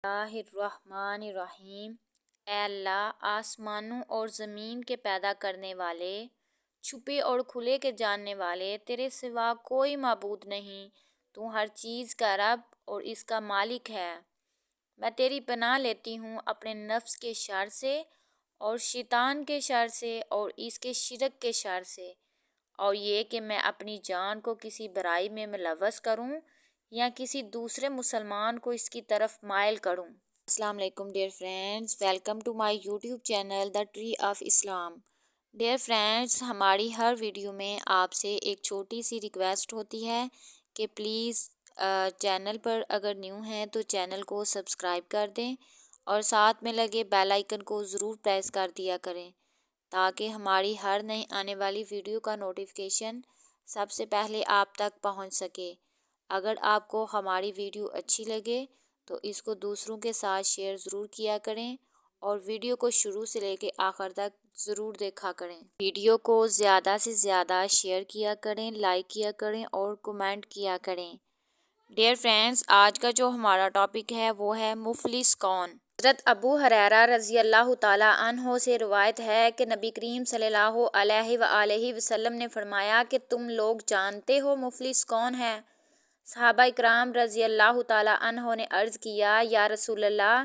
اللہ الرحمن الرحیم۔ اے اللہ، آسمانوں اور زمین کے پیدا کرنے والے، چھپے اور کھلے کے جاننے والے، تیرے سوا کوئی معبود نہیں۔ تو ہر چیز کا رب اور اس کا مالک ہے۔ میں تیری پناہ لیتی ہوں اپنے نفس کے شر سے اور شیطان کے شر سے اور اس کے شرک کے شر سے، اور یہ کہ میں اپنی جان کو کسی برائی میں ملوث کروں یا کسی دوسرے مسلمان کو اس کی طرف مائل کروں۔ السلام علیکم dear friends, welcome to my YouTube channel the tree of Islam. Dear friends, ہماری ہر ویڈیو میں آپ سے ایک چھوٹی سی ریکویسٹ ہوتی ہے کہ پلیز چینل پر اگر نیو ہیں تو چینل کو سبسکرائب کر دیں اور ساتھ میں لگے بیل آئیکن کو ضرور پریس کر دیا کریں تاکہ ہماری ہر نئی آنے والی ویڈیو کا نوٹیفیکیشن سب سے پہلے آپ تک پہنچ سکے۔ اگر آپ کو ہماری ویڈیو اچھی لگے تو اس کو دوسروں کے ساتھ شیئر ضرور کیا کریں اور ویڈیو کو شروع سے لے کے آخر تک ضرور دیکھا کریں۔ ویڈیو کو زیادہ سے زیادہ شیئر کیا کریں، لائک کیا کریں اور کمنٹ کیا کریں۔ ڈیئر فرینڈز، آج کا جو ہمارا ٹاپک ہے وہ ہے مفلس کون۔ حضرت ابو ہریرہ رضی اللہ تعالیٰ عنہ سے روایت ہے کہ نبی کریم صلی اللہ علیہ وآلہ وسلم نے فرمایا کہ تم لوگ جانتے ہو مفلس کون ہے؟ صحابہ اکرام رضی اللہ تعالیٰ عنہ نے عرض کیا، یا رسول اللہ،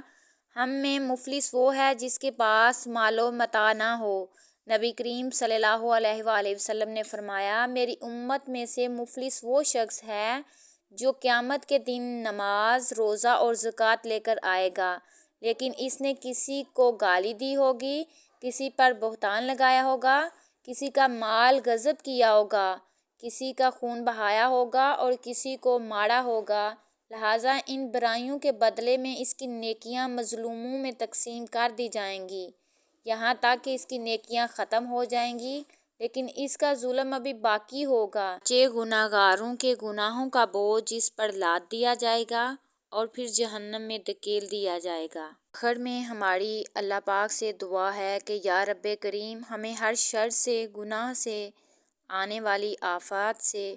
ہم میں مفلس وہ ہے جس کے پاس مال و متاع نہ ہو۔ نبی کریم صلی اللہ علیہ وآلہ وسلم نے فرمایا، میری امت میں سے مفلس وہ شخص ہے جو قیامت کے دن نماز، روزہ اور زکوٰۃ لے کر آئے گا، لیکن اس نے کسی کو گالی دی ہوگی، کسی پر بہتان لگایا ہوگا، کسی کا مال غصب کیا ہوگا، کسی کا خون بہایا ہوگا اور کسی کو مارا ہوگا، لہٰذا ان برائیوں کے بدلے میں اس کی نیکیاں مظلوموں میں تقسیم کر دی جائیں گی، یہاں تک کہ اس کی نیکیاں ختم ہو جائیں گی، لیکن اس کا ظلم ابھی باقی ہوگا۔ گناہ گاروں کے گناہوں کا بوجھ اس پر لاد دیا جائے گا اور پھر جہنم میں دھکیل دیا جائے گا۔ آخر میں ہماری اللہ پاک سے دعا ہے کہ یا رب کریم، ہمیں ہر شر سے، گناہ سے، آنے والی آفات سے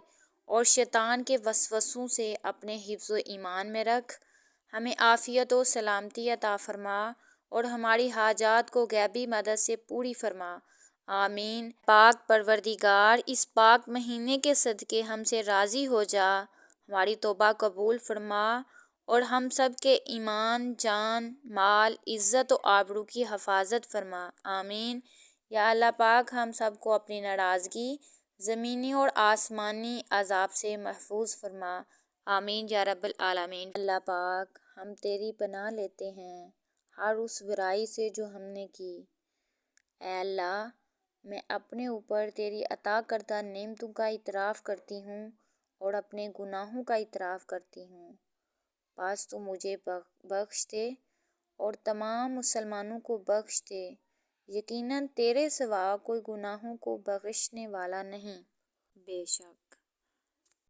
اور شیطان کے وسوسوں سے اپنے حفظ و ایمان میں رکھ، ہمیں عافیت و سلامتی عطا فرما اور ہماری حاجات کو غیبی مدد سے پوری فرما، آمین۔ پاک پروردگار، اس پاک مہینے کے صدقے ہم سے راضی ہو جا، ہماری توبہ قبول فرما اور ہم سب کے ایمان، جان، مال، عزت و آبرو کی حفاظت فرما، آمین۔ یا اللہ پاک، ہم سب کو اپنی ناراضگی، زمینی اور آسمانی عذاب سے محفوظ فرما، آمین یا رب العالمین۔ اللہ پاک، ہم تیری پناہ لیتے ہیں ہر اس برائی سے جو ہم نے کی۔ اے اللہ، میں اپنے اوپر تیری عطا کردہ نعمتوں کا اعتراف کرتی ہوں اور اپنے گناہوں کا اعتراف کرتی ہوں، بس تو مجھے بخش دے اور تمام مسلمانوں کو بخش دے۔ یقیناً تیرے سوا کوئی گناہوں کو بخشنے والا نہیں، بے شک۔